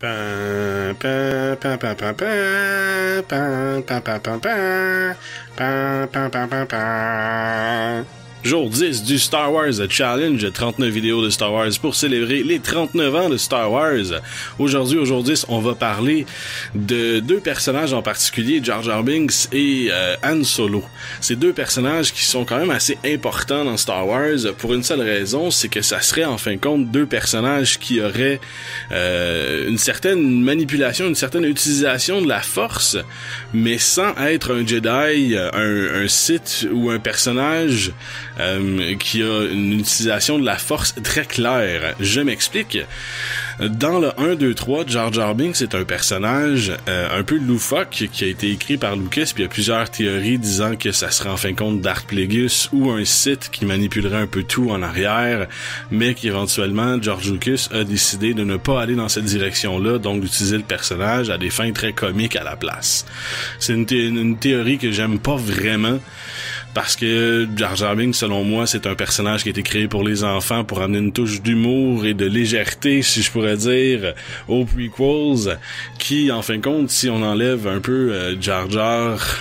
Pa, pa, pa, pa, pa, pa, pa, pa, pa, pa, pa, pa, pa, pa, pa, pa. Jour 10 du Star Wars Challenge, 39 vidéos de Star Wars pour célébrer les 39 ans de Star Wars. Aujourd'hui, au jour 10, on va parler de deux personnages en particulier, Jar Jar Binks et Han Solo. Ces deux personnages qui sont quand même assez importants dans Star Wars pour une seule raison, c'est que ça serait en fin de compte deux personnages qui auraient une certaine manipulation, une certaine utilisation de la Force, mais sans être un Jedi, un Sith ou un personnage qui a une utilisation de la Force très claire. Je m'explique. Dans le 1, 2, 3, Jar Jar Binks est un personnage un peu loufoque qui a été écrit par Lucas, puis il y a plusieurs théories disant que ça serait en fin de compte Darth Plagueis ou un Sith qui manipulerait un peu tout en arrière, mais qu'éventuellement George Lucas a décidé de ne pas aller dans cette direction-là, donc d'utiliser le personnage à des fins très comiques à la place. C'est une théorie que j'aime pas vraiment, parce que Jar Jar Binks, selon moi, c'est un personnage qui a été créé pour les enfants, pour amener une touche d'humour et de légèreté, si je pourrais dire, aux prequels, qui, en fin de compte, si on enlève un peu Jar Jar,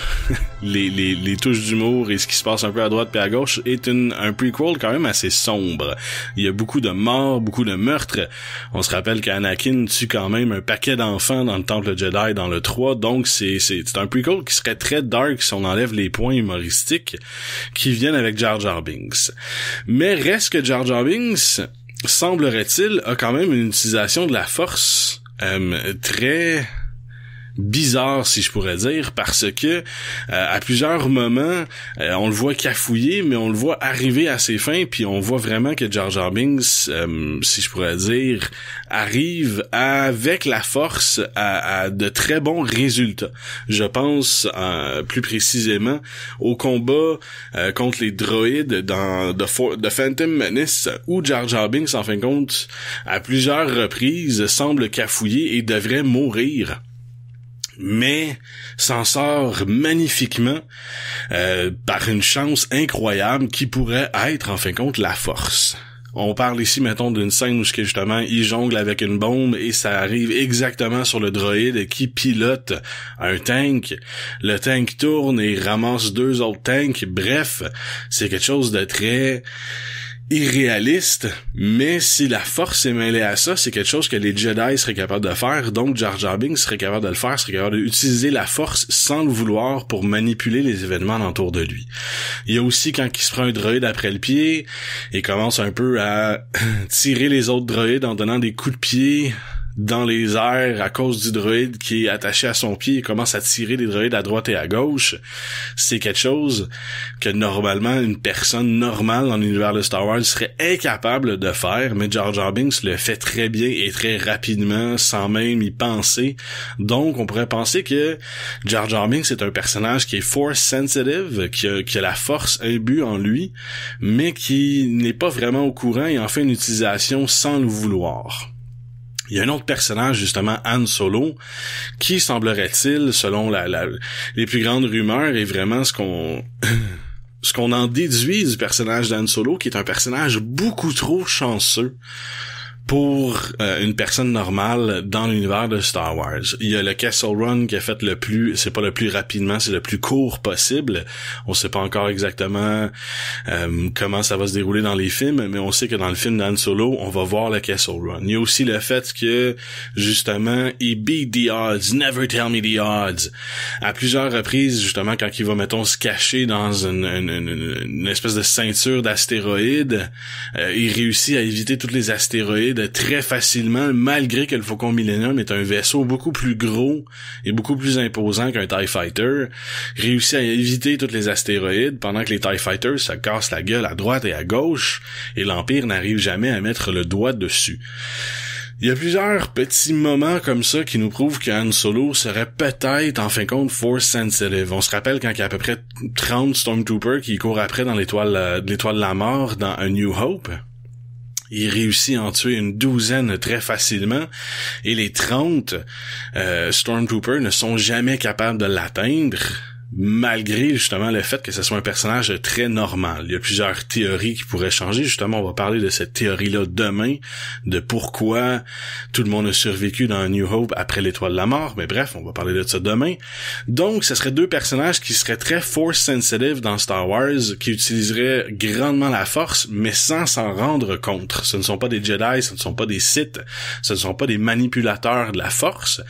les touches d'humour et ce qui se passe un peu à droite puis à gauche, est un prequel quand même assez sombre. Il y a beaucoup de morts, beaucoup de meurtres. On se rappelle qu'Anakin tue quand même un paquet d'enfants dans le Temple Jedi dans le 3, donc c'est un prequel qui serait très dark si on enlève les points humoristiques qui viennent avec Jar Jar Binks. Mais reste que Jar Jar Binks, semblerait-il, a quand même une utilisation de la Force très bizarre, si je pourrais dire, parce que à plusieurs moments on le voit cafouiller, mais on le voit arriver à ses fins, puis on voit vraiment que Jar Jar Binks, si je pourrais dire, arrive avec la Force à de très bons résultats. Je pense plus précisément au combat contre les droïdes dans The Phantom Menace, où Jar Jar Binks, en fin de compte, à plusieurs reprises, semble cafouiller et devrait mourir, mais s'en sort magnifiquement par une chance incroyable qui pourrait être en fin de compte la Force. On parle ici, mettons, d'une scène où justement il jongle avec une bombe et ça arrive exactement sur le droïde qui pilote un tank. Le tank tourne et ramasse deux autres tanks. Bref, c'est quelque chose de très irréaliste, mais si la Force est mêlée à ça, c'est quelque chose que les Jedi seraient capables de faire, donc Jar Jar Binks serait capable de le faire, serait capable d'utiliser la Force sans le vouloir pour manipuler les événements alentour de lui. Il y a aussi quand il se prend un droïde après le pied et commence un peu à tirer les autres droïdes en donnant des coups de pied dans les airs à cause du droïde qui est attaché à son pied et commence à tirer des droïdes à droite et à gauche. C'est quelque chose que normalement une personne normale dans l'univers de Star Wars serait incapable de faire, mais Jar Jar Binks le fait très bien et très rapidement sans même y penser. Donc on pourrait penser que Jar Jar Binks est un personnage qui est force sensitive, qui a la Force imbue en lui, mais qui n'est pas vraiment au courant et en fait une utilisation sans le vouloir. Il y a un autre personnage, justement, Han Solo, qui, semblerait-il, selon les plus grandes rumeurs, est vraiment ce qu'on en déduit du personnage d'Han Solo, qui est un personnage beaucoup trop chanceux pour une personne normale dans l'univers de Star Wars. Il y a le Kessel Run qui a fait c'est pas le plus rapidement, c'est le plus court possible. On sait pas encore exactement comment ça va se dérouler dans les films, mais on sait que dans le film d'Han Solo, on va voir le Kessel Run. Il y a aussi le fait que, justement, il beat the odds, never tell me the odds. À plusieurs reprises, justement, quand il va, mettons, se cacher dans une espèce de ceinture d'astéroïdes, il réussit à éviter tous les astéroïdes très facilement, malgré que le Faucon Millennium est un vaisseau beaucoup plus gros et beaucoup plus imposant qu'un TIE Fighter, réussit à éviter tous les astéroïdes pendant que les TIE Fighters se cassent la gueule à droite et à gauche et l'Empire n'arrive jamais à mettre le doigt dessus. Il y a plusieurs petits moments comme ça qui nous prouvent que Han Solo serait peut-être, en fin de compte, force sensitive. On se rappelle quand il y a à peu près 30 Stormtroopers qui courent après dans l'étoile de la mort dans A New Hope. Il réussit à en tuer une douzaine très facilement et les 30 Stormtroopers ne sont jamais capables de l'atteindre. malgré justement le fait que ce soit un personnage très normal. Il y a plusieurs théories qui pourraient changer. Justement, on va parler de cette théorie-là demain, de pourquoi tout le monde a survécu dans New Hope après l'Étoile de la Mort. Mais bref, on va parler de ça demain. Donc, ce serait deux personnages qui seraient très force sensitive dans Star Wars, qui utiliseraient grandement la force, mais sans s'en rendre compte. Ce ne sont pas des Jedi, ce ne sont pas des Sith, ce ne sont pas des manipulateurs de la force,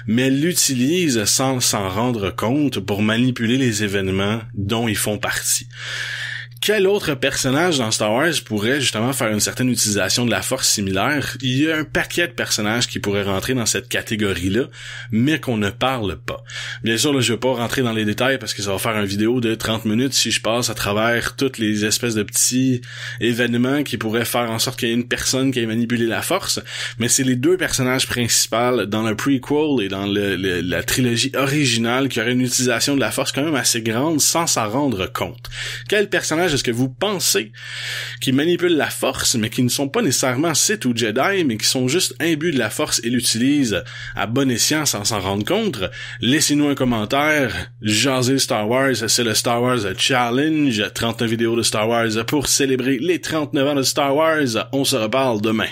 mais l'utilisent sans s'en rendre compte pour manipuler les événements dont ils font partie. Quel autre personnage dans Star Wars pourrait justement faire une certaine utilisation de la force similaire? Il y a un paquet de personnages qui pourraient rentrer dans cette catégorie-là, mais qu'on ne parle pas. Bien sûr, là, je vais pas rentrer dans les détails parce que ça va faire une vidéo de 30 minutes si je passe à travers toutes les espèces de petits événements qui pourraient faire en sorte qu'il y ait une personne qui ait manipulé la force, mais c'est les deux personnages principaux dans le prequel et dans la trilogie originale qui auraient une utilisation de la force quand même assez grande sans s'en rendre compte. Quel personnage est-ce que vous pensez qui manipulent la force, mais qui ne sont pas nécessairement Sith ou Jedi, mais qui sont juste imbus de la force et l'utilisent à bon escient sans s'en rendre compte? Laissez-nous un commentaire. Jasez Star Wars, c'est le Star Wars Challenge. 39 vidéos de Star Wars pour célébrer les 39 ans de Star Wars. On se reparle demain.